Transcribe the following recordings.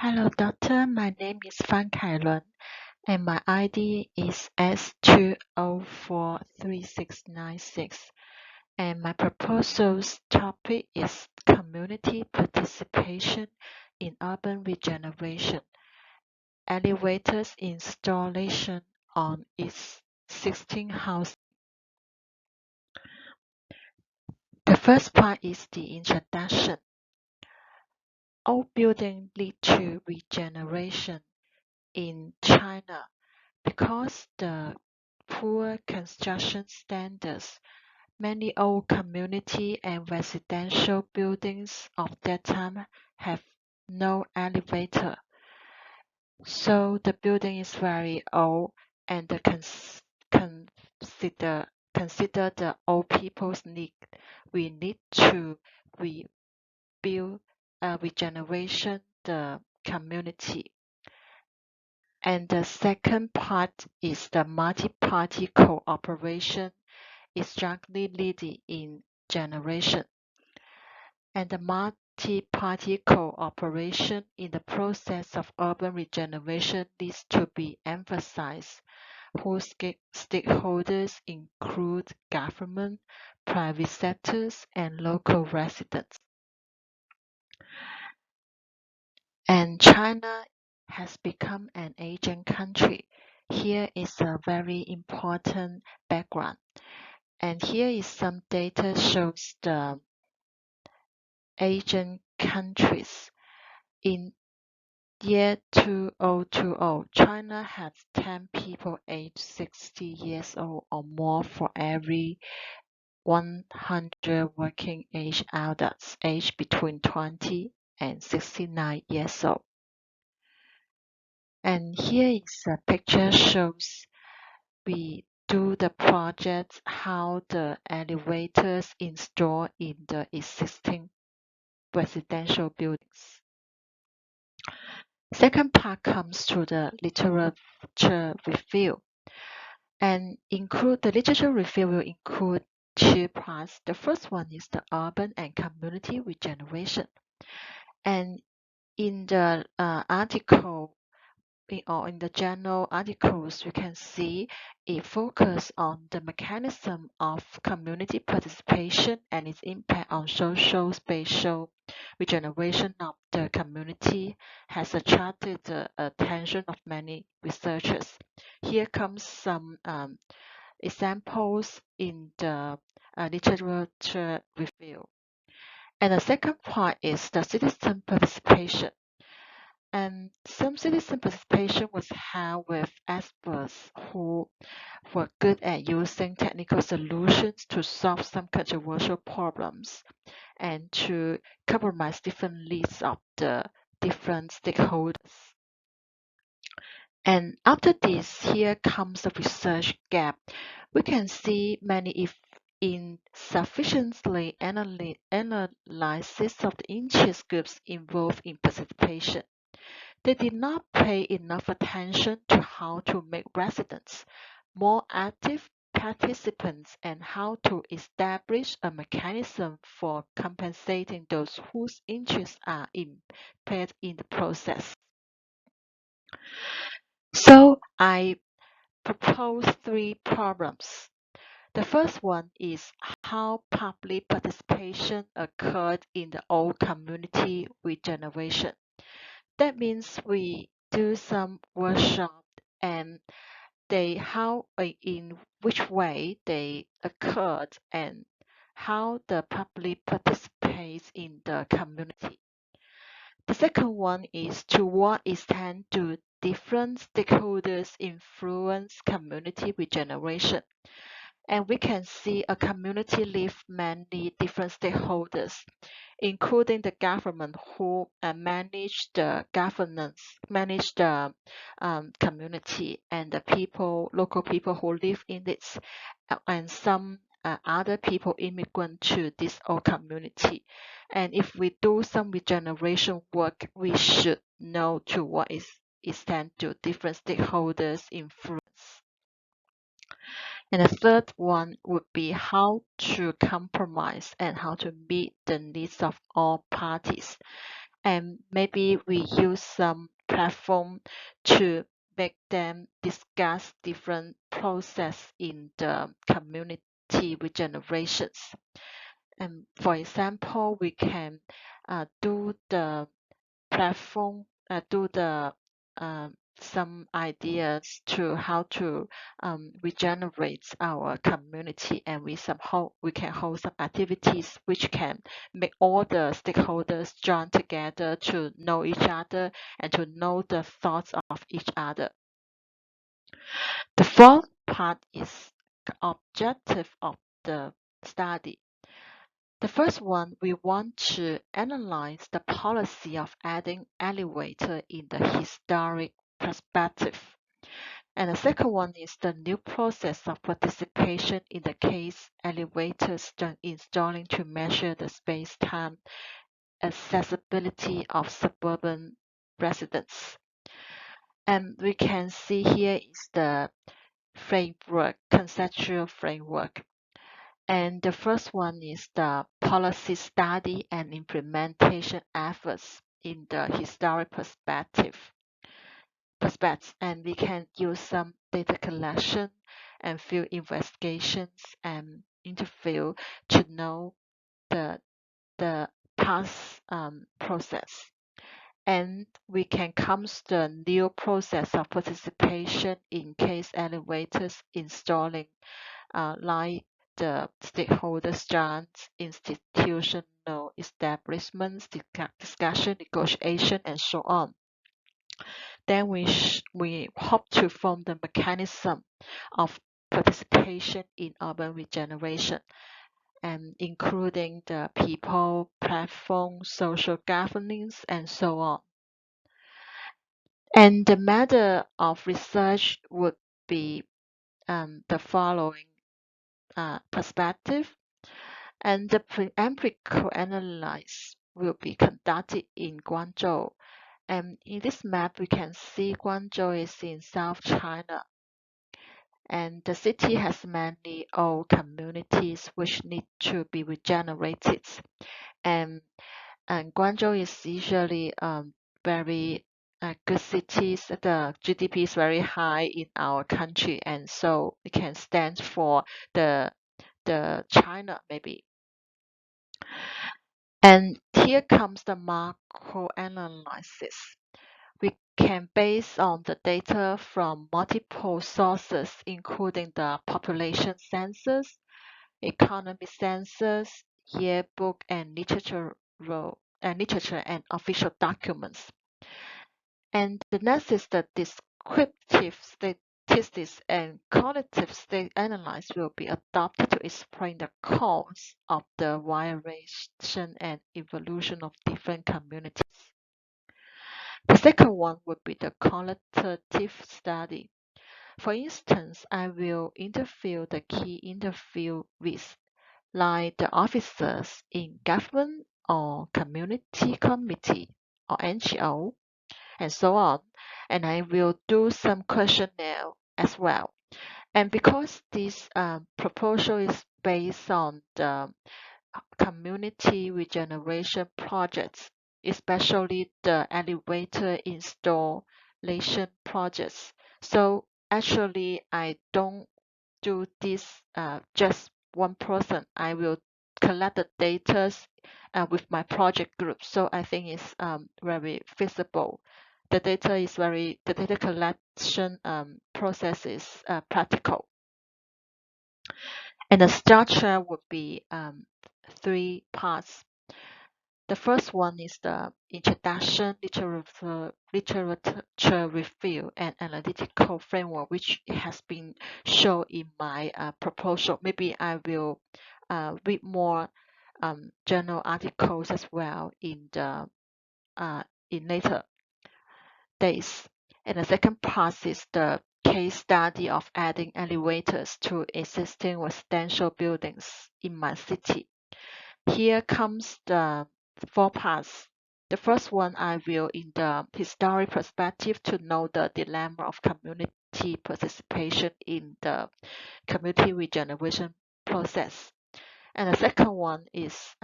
Hello, doctor. My name is fangkailun, and my ID is S2043696. And my proposal's topic is community participation in urban regeneration, elevators installation on existing house. The first part is the introduction. All buildings lead to regeneration in China because the poor construction standards. Many old community and residential buildings of that time have no elevator, so the building is very old, and consider consider the old people's need. We need to rebuild regeneration the community. And the second part is the multi-party cooperation is strongly leading in generation. And the multi-party cooperation in the process of urban regeneration needs to be emphasized, whose stakeholders include government, private sectors, and local residents. And China has become an Asian country. Here is a very important background. And here is some data shows the Asian countries. In year 2020, China has 10 people aged 60 years old or more for every 100 working age adults aged between 20 and 69 years old. And here is a picture shows we do the project how the elevators installed in the existing residential buildings. Second part comes to the literature review, and the literature review will include two parts. The first one is the urban and community regeneration, and in the article or in the journal articles, you can see it focus on the mechanism of community participation and its impact on social spatial regeneration of the community has attracted the attention of many researchers. Here comes some examples in the literature review. And the second part is the citizen participation. And some citizen participation was held with experts who were good at using technical solutions to solve some controversial problems and to compromise different needs of the different stakeholders. And after this, here comes the research gap. We can see many insufficiently analysis of the interest groups involved in participation. They did not pay enough attention to how to make residents more active participants and how to establish a mechanism for compensating those whose interests are impaired in the process. So I propose three problems. The first one is how public participation occurred in the old community regeneration. That means we do some workshop and in which way they occurred and how the public participates in the community. The second one is to what extent do different stakeholders influence community regeneration. And we can see a community leave many different stakeholders, including the government who manage the governance, manage the community, and the local people who live in it, and some other people immigrant to this old community. And if we do some regeneration work, we should know to what extent do different stakeholders influence. And the third one would be how to compromise and how to meet the needs of all parties. and maybe we use some platform to make them discuss different process in the community regenerations. And for example, we can do the platform, do the some ideas to how to regenerate our community, and we can hold some activities which can make all the stakeholders join together to know each other and to know the thoughts of each other. The fourth part is the objective of the study. The first one, we want to analyze the policy of adding elevator in the historic perspective. And the second one is the new process of participation in the case elevators installing to measure the space-time accessibility of suburban residents. And we can see here is the framework, conceptual framework. And the first one is the policy study and implementation efforts in the historic perspectives. And we can use some data collection and field investigations and interview to know the past process. And we can come to the new process of participation in case elevators installing, like the stakeholders, grants, institutional establishments, discussion, negotiation, and so on. Then we hope to form the mechanism of participation in urban regeneration, and including the people, platform, social governance, and so on. And the method of research would be the following perspective. And the empirical analysis will be conducted in Guangzhou. And in this map, we can see Guangzhou is in South China. And the city has many old communities which need to be regenerated. And, Guangzhou is usually very good cities. The GDP is very high in our country, and so it can stand for the China maybe. And here comes the macro analysis. We can base on the data from multiple sources, including the population census, economy census, yearbook, and literature and official documents. And the next is the descriptive statistics and qualitative state analysis will be adopted to explain the cause of the variation and evolution of different communities. The second one would be the qualitative study. For instance, I will interview the key interviewees, like the officers in government or community committee or NGO, and so on. And I will do some questionnaire as well. And because this proposal is based on the community regeneration projects, especially the elevator installation projects. So actually, I don't do this just one person. I will collect the data with my project group. So I think it's very feasible. The data collection process is practical. And the structure would be three parts. The first one is the introduction, literature review, and analytical framework, which has been shown in my proposal. Maybe I will read more journal articles as well in later days. And the second part is the case study of adding elevators to existing residential buildings in my city. Here comes the four parts. The first one, I will in the historic perspective to know the dilemma of community participation in the community regeneration process. And the second one is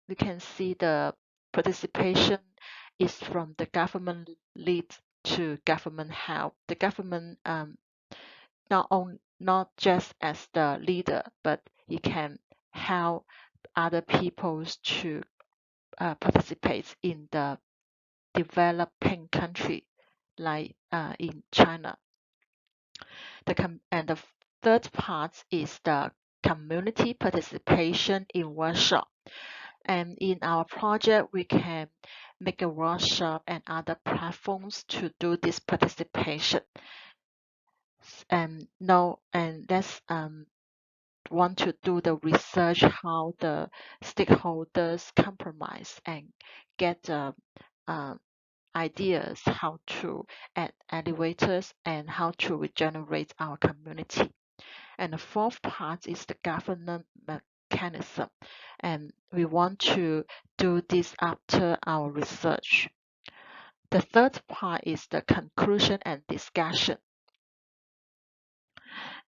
we can see the participation is from the government lead to government help. The government not just as the leader, but it can help other peoples to participate in the developing country, like in China. And the third part is the community participation in workshop. And in our project, we can make a workshop and other platforms to do this participation. And let's want to do the research how the stakeholders compromise and get ideas how to add elevators and how to regenerate our community. And the fourth part is the governance mechanism. And we want to do this after our research. The third part is the conclusion and discussion.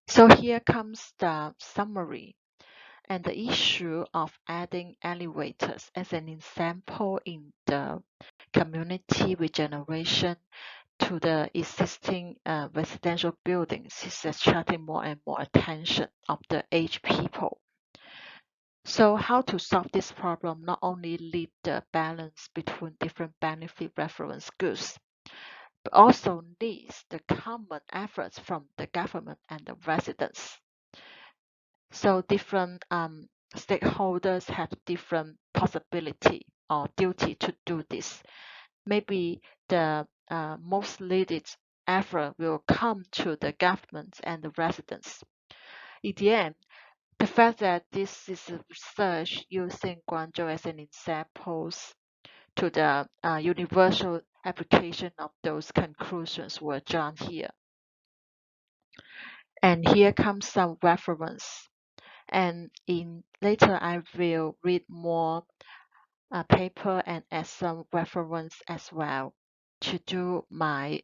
So here comes the summary and the issue of adding elevators as an example in the community regeneration to the existing residential buildings is attracting more and more attention of the aged people. So how to solve this problem not only lead the balance between different benefit reference groups, but also needs the common efforts from the government and the residents. So different stakeholders have different possibility or duty to do this. Maybe the most needed effort will come to the government and the residents. In the end, the fact that this is a research using Guangzhou as an example to the universal application of those conclusions were drawn here. And here comes some reference. And later I will read more paper and add some reference as well to do my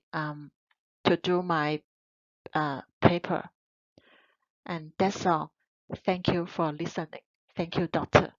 paper. And that's all. Thank you for listening. Thank you, Doctor.